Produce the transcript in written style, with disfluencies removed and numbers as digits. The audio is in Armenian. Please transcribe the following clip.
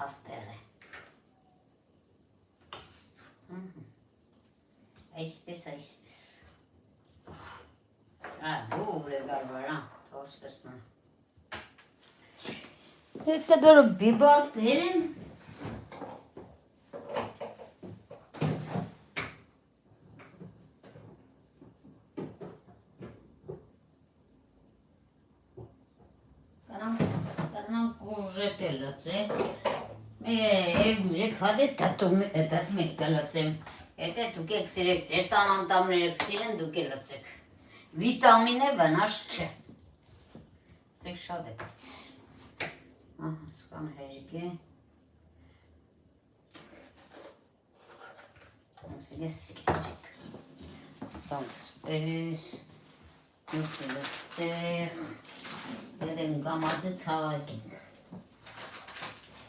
փաստեղ է։ Այսպես։ Դուրը գարվարա, թոսպեսնա։ Это говорю, бибак, верен? Канам уже пелоце. Уже ходит, этот мекалоцем. Это туке ксирек, цертанан там не ксирен дуке лоцек. Վիտամինը վնաս չէ։ Սեք շատ է կաց։ Սկան հերիք է։ Սիգես հերիք։ Սանք սպերիս, նուսը լստեղ, դերեն գամածը ծավագենք։